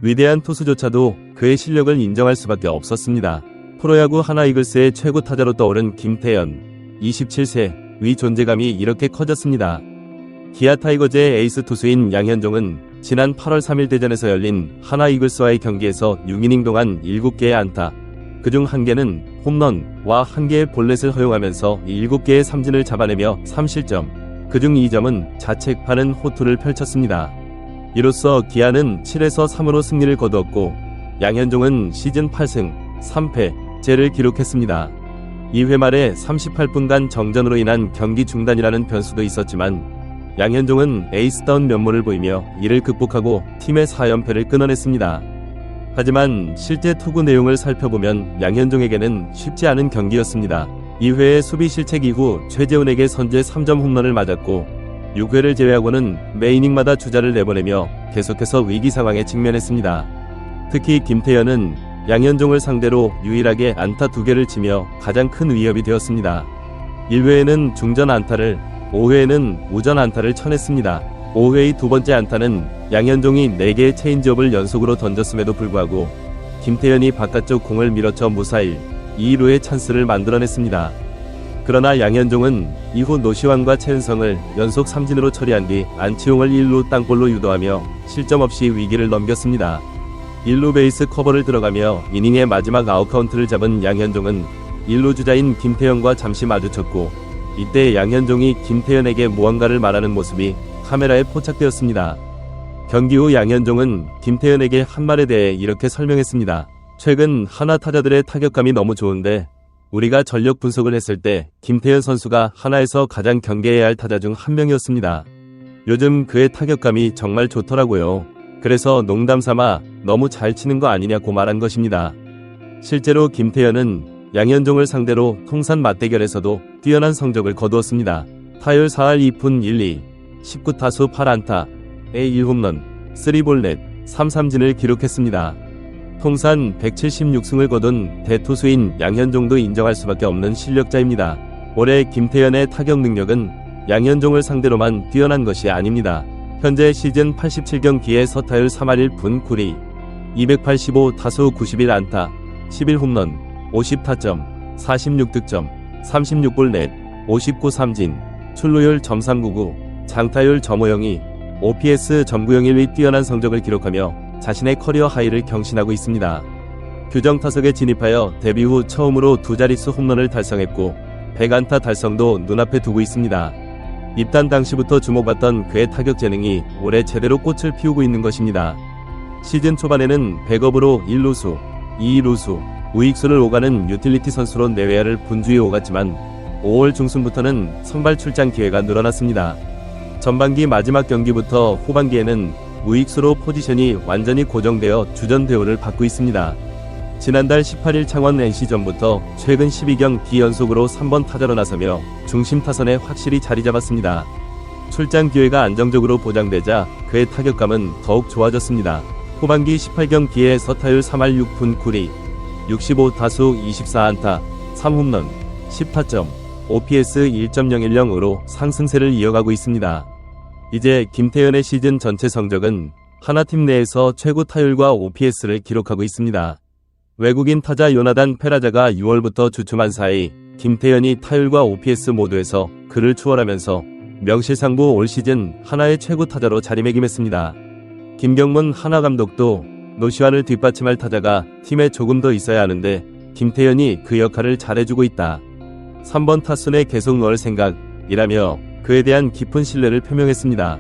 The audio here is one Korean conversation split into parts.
위대한 투수조차도 그의 실력을 인정할 수밖에 없었습니다. 프로야구 하나이글스의 최고 타자로 떠오른 김태현, 27세의 존재감이 이렇게 커졌습니다. 기아 타이거즈의 에이스 투수인 양현종은 지난 8월 3일 대전에서 열린 하나이글스와의 경기에서 6이닝 동안 7개의 안타, 그중 1개는 홈런과 1개의 볼넷을 허용하면서 7개의 삼진을 잡아내며 3실점, 그중 2점은 자책하는 호투를 펼쳤습니다. 이로써 기아는 7에서 3으로 승리를 거두었고 양현종은 시즌 8승 3패째를 기록했습니다. 2회 말에 38분간 정전으로 인한 경기 중단이라는 변수도 있었지만 양현종은 에이스다운 면모를 보이며 이를 극복하고 팀의 4연패를 끊어냈습니다. 하지만 실제 투구 내용을 살펴보면 양현종에게는 쉽지 않은 경기였습니다. 2회의 수비 실책 이후 최재훈에게 선제 3점 홈런을 맞았고 6회를 제외하고는 매 이닝마다 주자를 내보내며 계속해서 위기 상황에 직면했습니다. 특히 김태현은 양현종을 상대로 유일하게 안타 2개를 치며 가장 큰 위협이 되었습니다. 1회에는 중전 안타를, 5회에는 우전 안타를 쳐냈습니다. 5회의 두 번째 안타는 양현종이 4개의 체인지업을 연속으로 던졌음에도 불구하고 김태현이 바깥쪽 공을 밀어쳐 무사히 2루의 찬스를 만들어냈습니다. 그러나 양현종은 이후 노시환과 최은성을 연속 삼진으로 처리한 뒤 안치홍을 1루 땅볼로 유도하며 실점 없이 위기를 넘겼습니다. 1루 베이스 커버를 들어가며 이닝의 마지막 아웃카운트를 잡은 양현종은 1루 주자인 김태현과 잠시 마주쳤고 이때 양현종이 김태현에게 무언가를 말하는 모습이 카메라에 포착되었습니다. 경기 후 양현종은 김태현에게 한 말에 대해 이렇게 설명했습니다. 최근 하나 타자들의 타격감이 너무 좋은데 우리가 전력 분석을 했을 때 김태현 선수가 하나에서 가장 경계해야 할 타자 중 한 명이었습니다. 요즘 그의 타격감이 정말 좋더라고요. 그래서 농담삼아 너무 잘 치는 거 아니냐고 말한 것입니다. 실제로 김태현은 양현종을 상대로 통산 맞대결에서도 뛰어난 성적을 거두었습니다. 타율 4할 2푼 1리, 19타수 8안타, 1홈런, 3볼넷, 3삼진을 기록했습니다. 통산 176승을 거둔 대투수인 양현종도 인정할 수밖에 없는 실력자입니다. 올해 김태현의 타격 능력은 양현종을 상대로만 뛰어난 것이 아닙니다. 현재 시즌 87경기에 서타율 3할 1푼 9리, 285타수 91안타, 11홈런, 50타점, 46득점, 36볼넷, 59삼진, 출루율 .399, 장타율 .502, OPS .901의 뛰어난 성적을 기록하며 자신의 커리어 하이를 경신하고 있습니다. 규정 타석에 진입하여 데뷔 후 처음으로 두 자릿수 홈런을 달성했고 100안타 달성도 눈앞에 두고 있습니다. 입단 당시부터 주목받던 그의 타격 재능이 올해 제대로 꽃을 피우고 있는 것입니다. 시즌 초반에는 백업으로 1루수, 2루수, 우익수를 오가는 유틸리티 선수로 내외야를 분주히 오갔지만 5월 중순부터는 선발 출장 기회가 늘어났습니다. 전반기 마지막 경기부터 후반기에는 우익수로 포지션이 완전히 고정되어 주전 대우를 받고 있습니다. 지난달 18일 창원 NC전부터 최근 12경기 연속으로 3번 타자로 나서며 중심 타선에 확실히 자리 잡았습니다. 출장 기회가 안정적으로 보장되자 그의 타격감은 더욱 좋아졌습니다. 후반기 18경기에 서타율 3할 6푼 9리, 65타수 24안타, 3홈런, 10타점, OPS 1.010으로 상승세를 이어가고 있습니다. 이제 김태현의 시즌 전체 성적은 하나팀 내에서 최고 타율과 OPS를 기록하고 있습니다. 외국인 타자 요나단 페라자가 6월부터 주춤한 사이 김태현이 타율과 OPS 모두에서 그를 추월하면서 명실상부 올 시즌 하나의 최고 타자로 자리매김했습니다. 김경문 하나 감독도 노시환을 뒷받침할 타자가 팀에 조금 더 있어야 하는데 김태현이 그 역할을 잘해주고 있다. 3번 타순에 계속 넣을 생각이라며 그에 대한 깊은 신뢰를 표명했습니다.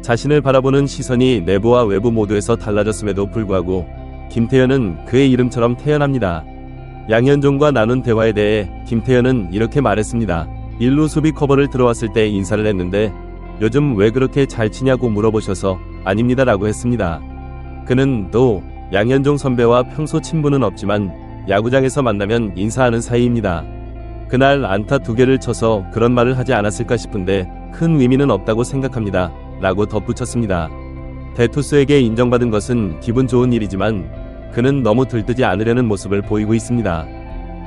자신을 바라보는 시선이 내부와 외부 모두에서 달라졌음에도 불구하고 김태현은 그의 이름처럼 태연합니다. 양현종과 나눈 대화에 대해 김태현은 이렇게 말했습니다. 1루 수비 커버를 들어왔을 때 인사를 했는데 요즘 왜 그렇게 잘 치냐고 물어보셔서 아닙니다 라고 했습니다. 그는 또 양현종 선배와 평소 친분은 없지만 야구장에서 만나면 인사하는 사이입니다. 그날 안타 2개를 쳐서 그런 말을 하지 않았을까 싶은데 큰 의미는 없다고 생각합니다 라고 덧붙였습니다. 대투수에게 인정받은 것은 기분 좋은 일이지만 그는 너무 들뜨지 않으려는 모습을 보이고 있습니다.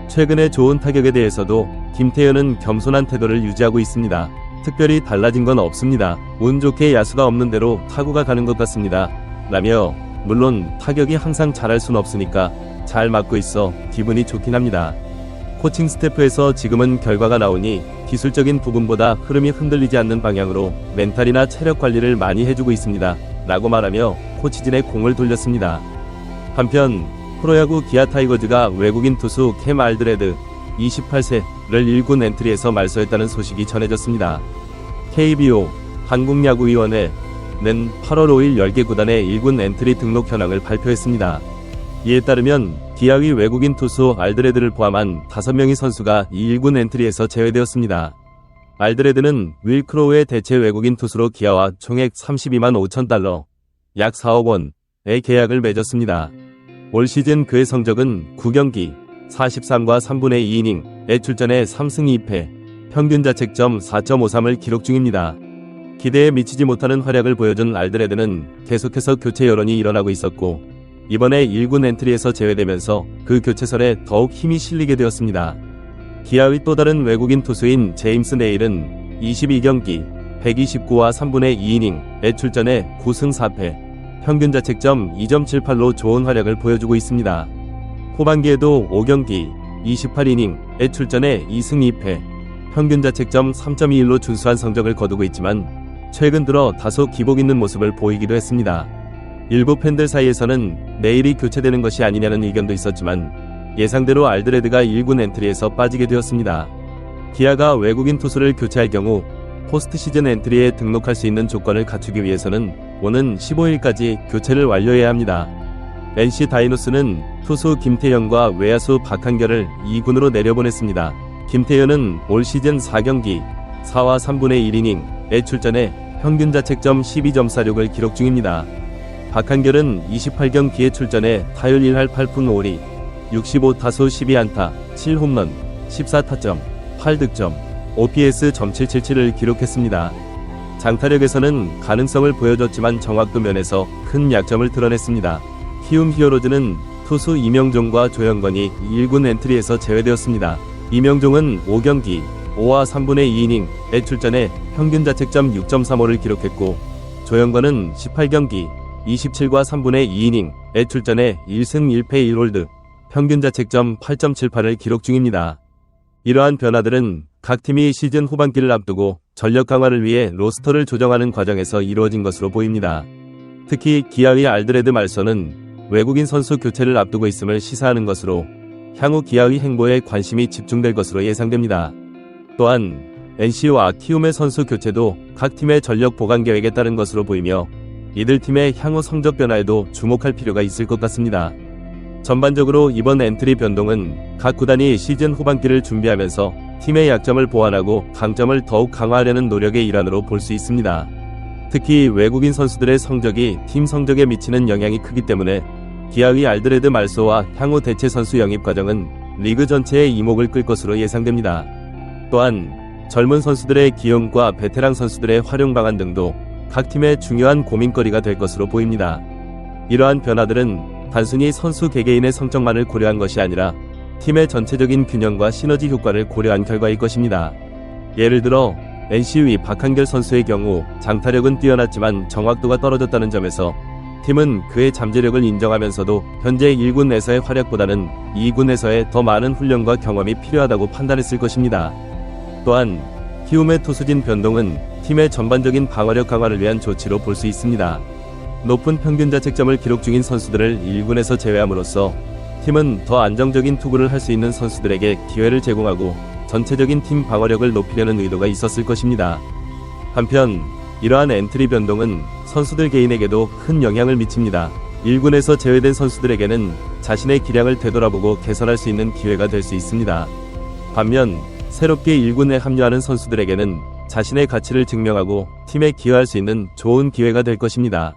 최근의 좋은 타격에 대해서도 김태현은 겸손한 태도를 유지하고 있습니다. 특별히 달라진 건 없습니다. 운 좋게 야수가 없는 대로 타구가 가는 것 같습니다. 라며 물론 타격이 항상 잘할 순 없으니까 잘 맞고 있어 기분이 좋긴 합니다. 코칭 스태프에서 지금은 결과가 나오니 기술적인 부분보다 흐름이 흔들리지 않는 방향으로 멘탈이나 체력 관리를 많이 해주고 있습니다. 라고 말하며 코치진에 공을 돌렸습니다. 한편 프로야구 기아 타이거즈가 외국인 투수 캠 알드레드 28세를 1군 엔트리에서 말소했다는 소식이 전해졌습니다. KBO 한국야구위원회는 8월 5일 10개 구단의 1군 엔트리 등록 현황을 발표했습니다. 이에 따르면 기아의 외국인 투수 알드레드를 포함한 5명의 선수가 이 1군 엔트리에서 제외되었습니다. 알드레드는 윌 크로우의 대체 외국인 투수로 기아와 총액 32만 5천 달러, 약 4억 원의 계약을 맺었습니다. 올 시즌 그의 성적은 9경기, 43과 3분의 2이닝에 출전해 3승 2패, 평균 자책점 4.53을 기록 중입니다. 기대에 미치지 못하는 활약을 보여준 알드레드는 계속해서 교체 여론이 일어나고 있었고 이번에 1군 엔트리에서 제외되면서 그 교체설에 더욱 힘이 실리게 되었습니다. 기아의 또 다른 외국인 투수인 제임스 네일은 22경기, 129와 3분의 2이닝에 출전해 9승 4패, 평균 자책점 2.78로 좋은 활약을 보여주고 있습니다. 후반기에도 5경기, 28이닝에 출전해 2승 2패, 평균 자책점 3.21로 준수한 성적을 거두고 있지만 최근 들어 다소 기복 있는 모습을 보이기도 했습니다. 일부 팬들 사이에서는 내일이 교체되는 것이 아니냐는 의견도 있었지만 예상대로 알드레드가 1군 엔트리에서 빠지게 되었습니다. 기아가 외국인 투수를 교체할 경우 포스트 시즌 엔트리에 등록할 수 있는 조건을 갖추기 위해서는 오는 15일까지 교체를 완료해야 합니다. NC 다이노스는 투수 김태현과 외야수 박한결을 2군으로 내려보냈습니다. 김태현은 올 시즌 4경기, 4와 3분의 1이닝에 출전해 평균 자책점 12.46을 기록 중입니다. 박한결은 28경기에 출전해 타율 1할 8푼 5리, 65타수 12안타, 7홈런, 14타점, 8득점, OPS .777을 기록했습니다. 장타력에서는 가능성을 보여줬지만 정확도 면에서 큰 약점을 드러냈습니다. 키움 히어로즈는 투수 이명종과 조영건이 1군 엔트리에서 제외되었습니다. 이명종은 5경기, 5와 3분의 2이닝에 출전해 평균 자책점 6.35를 기록했고 조영건은 18경기, 27과 3분의 2이닝에 출전해 1승 1패 1홀드, 평균 자책점 8.78을 기록 중입니다. 이러한 변화들은 각 팀이 시즌 후반기를 앞두고 전력 강화를 위해 로스터를 조정하는 과정에서 이루어진 것으로 보입니다. 특히 기아의 알드레드 말소는 외국인 선수 교체를 앞두고 있음을 시사하는 것으로 향후 기아의 행보에 관심이 집중될 것으로 예상됩니다. 또한 NC와 키움의 선수 교체도 각 팀의 전력 보강 계획에 따른 것으로 보이며 이들 팀의 향후 성적 변화에도 주목할 필요가 있을 것 같습니다. 전반적으로 이번 엔트리 변동은 각 구단이 시즌 후반기를 준비하면서 팀의 약점을 보완하고 강점을 더욱 강화하려는 노력의 일환으로 볼 수 있습니다. 특히 외국인 선수들의 성적이 팀 성적에 미치는 영향이 크기 때문에 기아의 알드레드 말소와 향후 대체 선수 영입 과정은 리그 전체의 이목을 끌 것으로 예상됩니다. 또한 젊은 선수들의 기용과 베테랑 선수들의 활용 방안 등도 각 팀의 중요한 고민거리가 될 것으로 보입니다. 이러한 변화들은 단순히 선수 개개인의 성적만을 고려한 것이 아니라 팀의 전체적인 균형과 시너지 효과를 고려한 결과일 것입니다. 예를 들어 NC의 박한결 선수의 경우 장타력은 뛰어났지만 정확도가 떨어졌다는 점에서 팀은 그의 잠재력을 인정하면서도 현재 1군에서의 활약보다는 2군에서의 더 많은 훈련과 경험이 필요하다고 판단했을 것입니다. 또한 키움의 투수진 변동은 팀의 전반적인 방어력 강화를 위한 조치로 볼 수 있습니다. 높은 평균 자책점을 기록 중인 선수들을 1군에서 제외함으로써 팀은 더 안정적인 투구를 할 수 있는 선수들에게 기회를 제공하고 전체적인 팀 방어력을 높이려는 의도가 있었을 것입니다. 한편 이러한 엔트리 변동은 선수들 개인에게도 큰 영향을 미칩니다. 1군에서 제외된 선수들에게는 자신의 기량을 되돌아보고 개선할 수 있는 기회가 될 수 있습니다. 반면 새롭게 1군에 합류하는 선수들에게는 자신의 가치를 증명하고 팀에 기여할 수 있는 좋은 기회가 될 것입니다.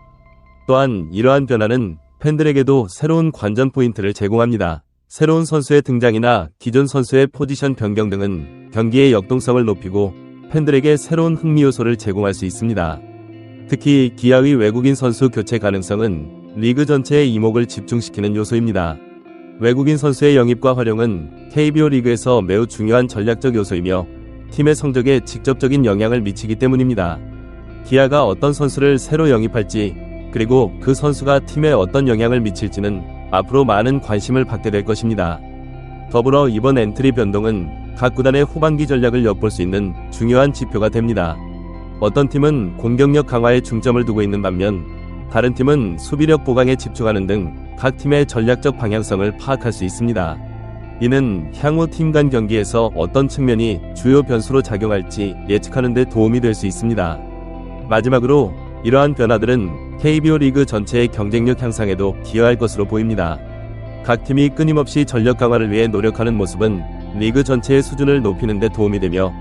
또한 이러한 변화는 팬들에게도 새로운 관전 포인트를 제공합니다. 새로운 선수의 등장이나 기존 선수의 포지션 변경 등은 경기의 역동성을 높이고 팬들에게 새로운 흥미 요소를 제공할 수 있습니다. 특히 기아의 외국인 선수 교체 가능성은 리그 전체의 이목을 집중시키는 요소입니다. 외국인 선수의 영입과 활용은 KBO 리그에서 매우 중요한 전략적 요소이며 팀의 성적에 직접적인 영향을 미치기 때문입니다. 기아가 어떤 선수를 새로 영입할지, 그리고 그 선수가 팀에 어떤 영향을 미칠지는 앞으로 많은 관심을 받게 될 것입니다. 더불어 이번 엔트리 변동은 각 구단의 후반기 전략을 엿볼 수 있는 중요한 지표가 됩니다. 어떤 팀은 공격력 강화에 중점을 두고 있는 반면 다른 팀은 수비력 보강에 집중하는 등 각 팀의 전략적 방향성을 파악할 수 있습니다. 이는 향후 팀 간 경기에서 어떤 측면이 주요 변수로 작용할지 예측하는 데 도움이 될 수 있습니다. 마지막으로 이러한 변화들은 KBO 리그 전체의 경쟁력 향상에도 기여할 것으로 보입니다. 각 팀이 끊임없이 전력 강화를 위해 노력하는 모습은 리그 전체의 수준을 높이는 데 도움이 되며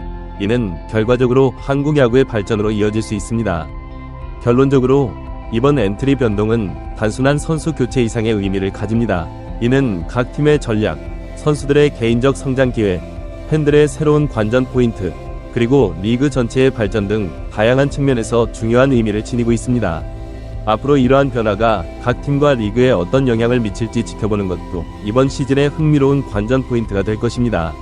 이는 결과적으로 한국 야구의 발전으로 이어질 수 있습니다. 결론적으로 이번 엔트리 변동은 단순한 선수 교체 이상의 의미를 가집니다. 이는 각 팀의 전략, 선수들의 개인적 성장 기회, 팬들의 새로운 관전 포인트, 그리고 리그 전체의 발전 등 다양한 측면에서 중요한 의미를 지니고 있습니다. 앞으로 이러한 변화가 각 팀과 리그에 어떤 영향을 미칠지 지켜보는 것도 이번 시즌의 흥미로운 관전 포인트가 될 것입니다.